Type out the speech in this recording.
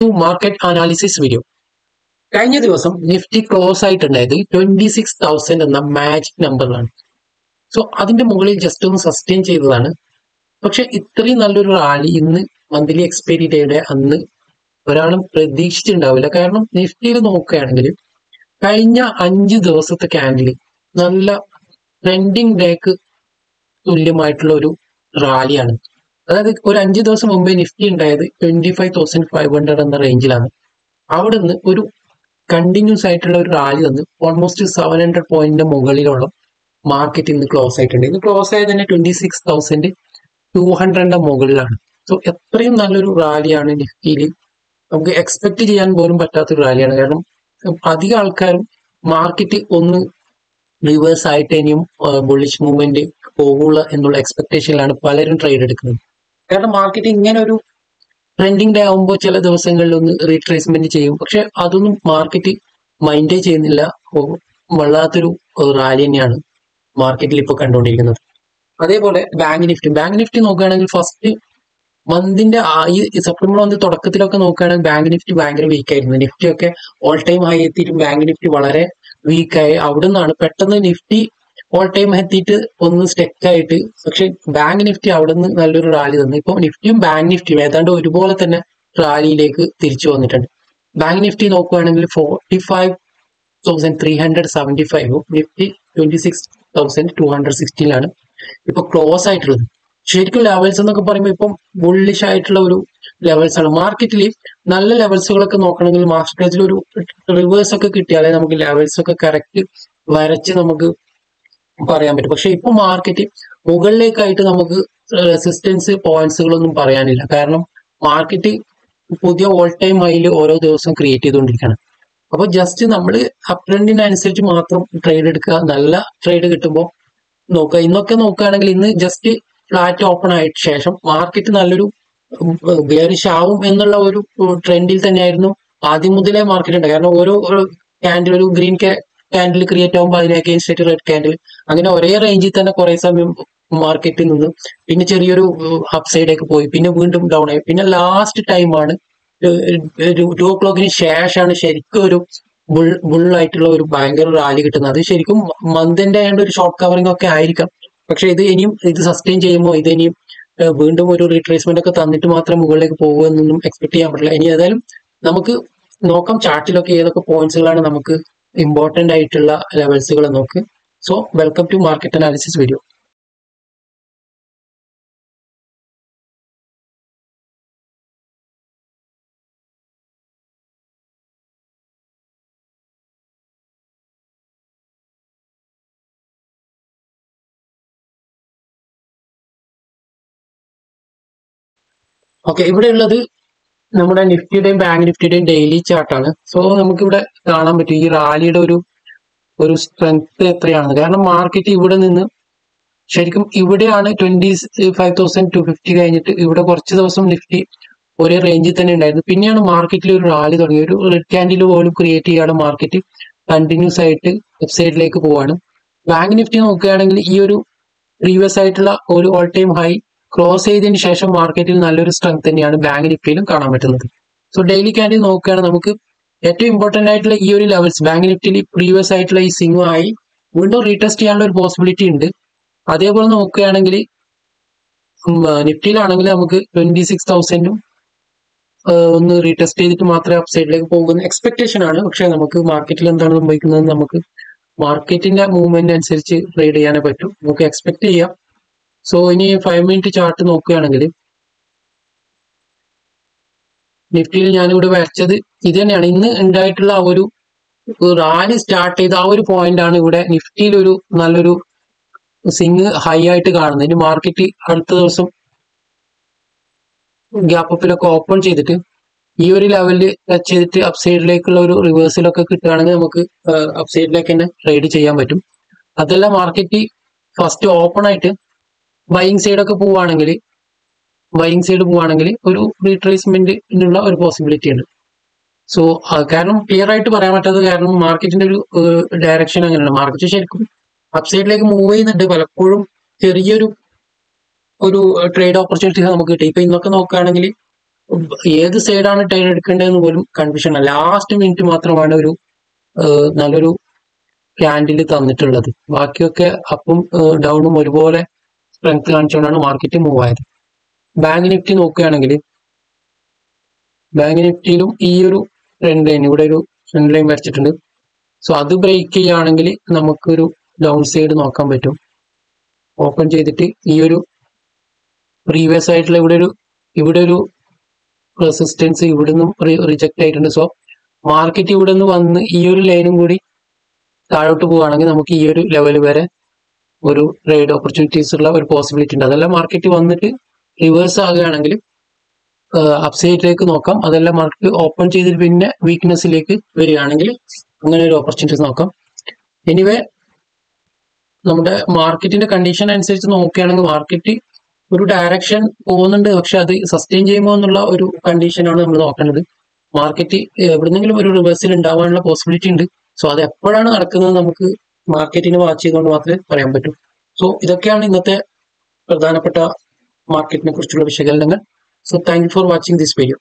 Market analysis video. കഴിഞ്ഞ ദിവസം Nifty close ആയിട്ടുണ്ടായത് 26,000 എന്ന മാജിക് നമ്പറിലാണ്. സോ അതിന്റെ മുകളിൽ ജസ്റ്റ് ഒന്ന് സസ്റ്റെയിൻ ചെയ്തതാണ്. പക്ഷെ ഇത്രയും നല്ലൊരു റാലി ഇന്ന് മന്ത്ലി എക്സ്പയറി ഡേയുടെ അന്ന് ഒരാളും പ്രതീക്ഷിച്ചിട്ടുണ്ടാവില്ല. കാരണം നിഫ്റ്റിയിൽ നോക്കുകയാണെങ്കിൽ കഴിഞ്ഞ 5 ദിവസത്തെ ക്യാൻഡിൽ നല്ല ട്രെൻഡിങ് ഡേക്ക് തുല്യമായിട്ടുള്ള ഒരു റാലിയാണ്. അതായത് ഒരു 5 ദിവസം മുമ്പേ നിഫ്റ്റി ഉണ്ടായത് 25,500 എന്ന റേഞ്ചിലാണ്. അവിടെ നിന്ന് ഒരു കണ്ടിന്യൂസ് ആയിട്ടുള്ള ഒരു റാലി തന്ന് ഓൾമോസ്റ്റ് 700 പോയിന്റിന്റെ മുകളിലുള്ള മാർക്കറ്റ് ഇന്ന് ക്ലോസ് ആയിട്ടുണ്ട്. ഇന്ന് ക്ലോസ് ആയത് തന്നെ 26,200 മുകളിലാണ്. സോ എത്രയും നല്ലൊരു റാലിയാണ് നിഫ്റ്റിയിൽ. നമുക്ക് എക്സ്പെക്ട് ചെയ്യാൻ പോലും പറ്റാത്തൊരു റാലിയാണ്. കാരണം അധികം ആൾക്കാരും മാർക്കറ്റ് ഒന്ന് റിവേഴ്സ് ആയിട്ട് ഇനിയും ബുള്ളിഷ് മൂവ്മെന്റ് പോകുള്ള എന്നുള്ള എക്സ്പെക്ടേഷനിലാണ് പലരും ട്രേഡ് എടുക്കുന്നത്. കാരണം മാർക്കറ്റ് ഇങ്ങനെ ഒരു ട്രെൻഡിങ് ഡേ ആകുമ്പോൾ ചില ദിവസങ്ങളിൽ ഒന്ന് റീട്രേസ്മെന്റ് ചെയ്യും. പക്ഷെ അതൊന്നും മാർക്കറ്റ് മൈൻഡേ ചെയ്യുന്നില്ല. വല്ലാത്തൊരു റാലി തന്നെയാണ് മാർക്കറ്റിൽ ഇപ്പോൾ കണ്ടുകൊണ്ടിരിക്കുന്നത്. അതേപോലെ ബാങ്ക് നിഫ്റ്റി നോക്കുകയാണെങ്കിൽ ഫസ്റ്റ് മന്തിന്റെ ഈ സെപ്റ്റംബർ മന്ത് തുടക്കത്തിലൊക്കെ നോക്കുകയാണെങ്കിൽ ബാങ്ക് നിഫ്റ്റി ഭയങ്കര വീക്ക് ആയിരുന്നു. നിഫ്റ്റി ഒക്കെ ഓൾ ടൈം ഹൈ എത്തിയിട്ടും ബാങ്ക് നിഫ്റ്റി വളരെ വീക്കായി. അവിടെ നിന്നാണ് പെട്ടെന്ന് നിഫ്റ്റി ഓൾ ടൈം എത്തിയിട്ട് ഒന്ന് സ്റ്റെക്ക് ആയിട്ട്, പക്ഷെ ബാങ്ക് നിഫ്റ്റി അവിടെ നിന്ന് നല്ലൊരു റാലി തന്നു. ഇപ്പൊ നിഫ്റ്റിയും ബാങ്ക് നിഫ്റ്റിയും ഏതാണ്ട് ഒരുപോലെ തന്നെ റാലിയിലേക്ക് തിരിച്ചു വന്നിട്ടുണ്ട്. ബാങ്ക് നിഫ്റ്റി നോക്കുകയാണെങ്കിൽ 45,375, നിഫ്റ്റി 26,216 ഇപ്പൊ ക്ലോസ് ആയിട്ടുള്ളത്. ശരിക്കും ലെവൽസ് എന്നൊക്കെ പറയുമ്പോൾ ഇപ്പം ബുള്ളിഷ് ആയിട്ടുള്ള ഒരു ലെവൽസ് ആണ്. മാർക്കറ്റിൽ നല്ല ലെവൽസുകളൊക്കെ നോക്കണമെങ്കിൽ മാർക്കറ്റിൽ ഒരു റിവേഴ്സ് ഒക്കെ കിട്ടിയാലേ നമുക്ക് ലെവൽസ് ഒക്കെ കറക്റ്റ് വരച്ച് നമുക്ക് പറയാൻ പറ്റും. പക്ഷെ ഇപ്പൊ മാർക്കറ്റ് മുകളിലേക്കായിട്ട് നമുക്ക് റെസിസ്റ്റൻസ് പോയിന്റ്സുകളൊന്നും പറയാനില്ല. കാരണം മാർക്കറ്റ് പുതിയ ഓൾ ടൈം ഹൈയിൽ ഓരോ ദിവസവും ക്രിയേറ്റ് ചെയ്തുകൊണ്ടിരിക്കുകയാണ്. അപ്പൊ ജസ്റ്റ് നമ്മൾ അപ് ട്രെൻഡിനനുസരിച്ച് മാത്രം ട്രേഡ് എടുക്കുക. നല്ല ട്രേഡ് കിട്ടുമ്പോൾ നോക്കുക. ഇന്നൊക്കെ നോക്കുകയാണെങ്കിൽ ഇന്ന് ജസ്റ്റ് ഫ്ലാറ്റ് ഓപ്പൺ ആയിട്ട് ശേഷം മാർക്കറ്റ് നല്ലൊരു ബെയറിഷ് ആവും എന്നുള്ള ഒരു ട്രെൻഡിൽ തന്നെയായിരുന്നു ആദ്യം മുതലേ മാർക്കറ്റ് ഉണ്ട്. കാരണം ഓരോ ക്യാൻഡിൽ ഒരു ഗ്രീൻ ക്യാൻഡിൽ ക്രിയേറ്റ് ആകുമ്പോൾ അതിന് അഗെയിൻസ്റ്റ് റെഡ് ക്യാൻഡിൽ, അങ്ങനെ ഒരേ റേഞ്ചിൽ തന്നെ കുറെ സമയം മാർക്കറ്റിൽ നിന്ന് പിന്നെ ചെറിയൊരു അപ്സൈഡേക്ക് പോയി, പിന്നെ വീണ്ടും ഡൗൺ ആയി, പിന്നെ ലാസ്റ്റ് ടൈമാണ് 2 o'clock ശേഷമാണ് ശരിക്കും ഒരു ബുള്ളായിട്ടുള്ള ഒരു ഭയങ്കര റാലി കിട്ടുന്നത്. അത് ശരിക്കും മന്തിന്റെ ആയതുകൊണ്ട് ഒരു ഷോർട്ട് കവറിംഗ് ഒക്കെ ആയിരിക്കാം. പക്ഷെ ഇത് സസ്റ്റെയിൻ ചെയ്യുമ്പോൾ ഇത് ഇനിയും വീണ്ടും ഒരു റീട്രേസ്മെന്റ് ഒക്കെ തന്നിട്ട് മാത്രം മുകളിലേക്ക് പോകുമെന്നൊന്നും എക്സ്പെക്ട് ചെയ്യാൻ പറ്റില്ല. ഇനി ഏതായാലും നമുക്ക് നോക്കാം ചാർട്ടിലൊക്കെ ഏതൊക്കെ പോയിന്റ്സുകളാണ് നമുക്ക് ഇമ്പോർട്ടന്റ് ആയിട്ടുള്ള ലെവൽസുകൾ നോക്ക്. So welcome to market analysis video. Okay, ഇവിടെ ഉള്ളത് നമ്മുടെ നിഫ്റ്റിയുടെയും ബാങ്ക് നിഫ്റ്റിയുടെയും ഡെയിലി ചാർട്ടാണ്. സോ നമുക്കിവിടെ കാണാൻ പറ്റും ഈ റാലിയുടെ ഒരു സ്ട്രെങ്ത് എത്രയാണ്. കാരണം മാർക്കറ്റ് ഇവിടെ നിന്ന് ശരിക്കും ഇവിടെയാണ് 25,250 കഴിഞ്ഞിട്ട് ഇവിടെ കുറച്ച് ദിവസം നിഫ്റ്റി ഒരേ റേഞ്ചിൽ തന്നെ ഉണ്ടായിരുന്നു. പിന്നെയാണ് മാർക്കറ്റിൽ ഒരു റാലി തുടങ്ങി. ഒരു റെഡ് ക്യാൻഡിൽ പോലും ക്രിയേറ്റ് ചെയ്യാണ് മാർക്കറ്റ് കണ്ടിന്യൂസ് ആയിട്ട് വെബ്സൈറ്റിലേക്ക് പോവാണ്. ബാങ്ക് നിഫ്റ്റി നോക്കുകയാണെങ്കിൽ ഈ ഒരു പ്രീവിയസ് ആയിട്ടുള്ള ഒരു ഓൾ ടൈം ഹൈ ക്ലോസ് ചെയ്തതിന് ശേഷം മാർക്കറ്റിൽ നല്ലൊരു സ്ട്രെങ്ത് തന്നെയാണ് ബാങ്ക് നിഫ്റ്റിയിലും കാണാൻ പറ്റുന്നത്. സോ ഡെയിലി ക്യാൻഡിൽ നോക്കുകയാണെങ്കിൽ നമുക്ക് ഏറ്റവും ഇമ്പോർട്ടന്റ് ആയിട്ടുള്ള ഈ ഒരു ലെവൽസ് ബാങ്ക് നിഫ്റ്റിയിൽ പ്രീവിയസ് ആയിട്ടുള്ള ഈ സിംഗ് ആയി വീണ്ടും റീടെസ്റ്റ് ചെയ്യാനുള്ള ഒരു പോസിബിലിറ്റി ഉണ്ട്. അതേപോലെ നോക്കുകയാണെങ്കിൽ നിഫ്റ്റിയിലാണെങ്കിൽ നമുക്ക് 26,000 ഒന്ന് റീടെസ്റ്റ് ചെയ്തിട്ട് മാത്രമേ അപ്സൈഡിലേക്ക് പോകുന്ന എക്സ്പെക്ടേഷൻ ആണ്. പക്ഷെ നമുക്ക് മാർക്കറ്റിൽ എന്താണ് സംഭവിക്കുന്നത് നമുക്ക് മാർക്കറ്റിന്റെ മൂവ്മെന്റ് അനുസരിച്ച് ട്രേഡ് ചെയ്യാനേ പറ്റും. നമുക്ക് എക്സ്പെക്ട് ചെയ്യാം. സോ ഇനി 5 മിനിറ്റ് ചാർട്ട് നോക്കുകയാണെങ്കിൽ നിഫ്റ്റിയിൽ ഞാനിവിടെ വരച്ചത് ഇത് തന്നെയാണ്. ഇന്ന് ഉണ്ടായിട്ടുള്ള ആ ഒരു റാലി സ്റ്റാർട്ട് ചെയ്ത ആ ഒരു പോയിന്റ് ആണ് ഇവിടെ നിഫ്റ്റിയിൽ ഒരു നല്ലൊരു സിംഗ് ഹൈ ആയിട്ട് കാണുന്നത്. ഇനി മാർക്കറ്റ് അടുത്ത ദിവസം ഗ്യാപ്പ് അപ്പിലൊക്കെ ഓപ്പൺ ചെയ്തിട്ട് ഈ ഒരു ലെവലിൽ ടച്ച് ചെയ്തിട്ട് അപ്സൈഡിലേക്കുള്ള ഒരു റിവേഴ്സിലൊക്കെ കിട്ടുകയാണെങ്കിൽ നമുക്ക് അപ്സൈഡിലേക്ക് തന്നെ ട്രേഡ് ചെയ്യാൻ പറ്റും. അതല്ല മാർക്കറ്റ് ഫസ്റ്റ് ഓപ്പൺ ആയിട്ട് ബൈയിങ് സൈഡൊക്കെ പോവുകയാണെങ്കിൽ ഒരു റീട്രേസ്മെന്റിനുള്ള ഒരു പോസിബിലിറ്റി ഉണ്ട്. സോ കാരണം ക്ലിയർ ആയിട്ട് പറയാൻ പറ്റാത്തത് കാരണം മാർക്കറ്റിന്റെ ഒരു ഡയറക്ഷൻ അങ്ങനെയാണ്. മാർക്കറ്റ് ശരിക്കും അപ്സൈഡിലേക്ക് മൂവ് ചെയ്യുന്നുണ്ട്. പലപ്പോഴും ചെറിയൊരു ട്രേഡ് ഓപ്പർച്യൂണിറ്റീസ് നമുക്ക് കിട്ടും. ഇപ്പൊ ഇന്നൊക്കെ നോക്കുകയാണെങ്കിൽ ഏത് സൈഡാണ് ട്രേഡ് എടുക്കേണ്ടതെന്ന് പോലും കൺഫ്യൂഷൻ ആണ്. ലാസ്റ്റ് മിനിറ്റ് മാത്രമാണ് ഒരു നല്ലൊരു ക്യാൻഡിൽ തന്നിട്ടുള്ളത്. ബാക്കിയൊക്കെ അപ്പും ഡൗണും ഒരുപോലെ സ്ട്രെങ്ത് കാണിച്ചുകൊണ്ടാണ് മാർക്കറ്റ് മൂവ് ആയത്. ബാങ്ക് നിഫ്റ്റി നോക്കുകയാണെങ്കിൽ ബാങ്ക് നിഫ്റ്റിയിലും ഈ ഒരു ട്രെൻഡ് ലൈൻ, ഇവിടെ ഒരു ട്രെൻഡ് ലൈൻ വരച്ചിട്ടുണ്ട്. സോ അത് ബ്രേക്ക് ചെയ്യുകയാണെങ്കിൽ നമുക്കൊരു ഡൗൺ സൈഡ് നോക്കാൻ പറ്റും. ഓപ്പൺ ചെയ്തിട്ട് ഈ ഒരു പ്രീവിയസ് ആയിട്ടുള്ള ഇവിടെ ഒരു റെസിസ്റ്റൻസ് ഇവിടെ നിന്നും റിജക്ട് ആയിട്ടുണ്ട്. സോ മാർക്കറ്റ് ഇവിടെ നിന്ന് വന്ന് ഈ ഒരു ലൈനും കൂടി താഴോട്ട് പോവുകയാണെങ്കിൽ നമുക്ക് ഈ ഒരു ലെവൽ വരെ ഒരു ട്രേഡ് ഓപ്പർച്യൂണിറ്റീസ് ഉള്ള ഒരു പോസിബിലിറ്റി ഉണ്ട്. അതെല്ലാം മാർക്കറ്റ് വന്നിട്ട് റിവേഴ്സ് ആകുകയാണെങ്കിൽ അപ്സൈഡിലേക്ക് നോക്കാം. അതെല്ലാം മാർക്കറ്റ് ഓപ്പൺ ചെയ്തിട്ട് പിന്നെ വീക്ക്നെസ്സിലേക്ക് വരികയാണെങ്കിൽ അങ്ങനെ ഒരു ഓപ്പർച്യൂണിറ്റീസ് നോക്കാം. എനിവേ നമ്മുടെ മാർക്കറ്റിന്റെ കണ്ടീഷൻ അനുസരിച്ച് നോക്കുകയാണെങ്കിൽ മാർക്കറ്റ് ഒരു ഡയറക്ഷൻ പോകുന്നുണ്ട്, പക്ഷെ അത് സസ്റ്റെയിൻ ചെയ്യുമോ എന്നുള്ള ഒരു കണ്ടീഷനാണ് നമ്മൾ നോക്കേണ്ടത്. മാർക്കറ്റ് എവിടെന്നെങ്കിലും ഒരു റിവേഴ്സൽ ഉണ്ടാവാനുള്ള പോസിബിലിറ്റി ഉണ്ട്. സോ അത് എപ്പോഴാണ് നടക്കുന്നത് നമുക്ക് മാർക്കറ്റിനെ വാച്ച് ചെയ്തുകൊണ്ട് മാത്രമേ പറയാൻ പറ്റൂ. സോ ഇതൊക്കെയാണ് ഇന്നത്തെ പ്രധാനപ്പെട്ട മാർക്കറ്റിനെ കുറിച്ചുള്ള വിശകലനങ്ങൾ. So thank you for watching this video.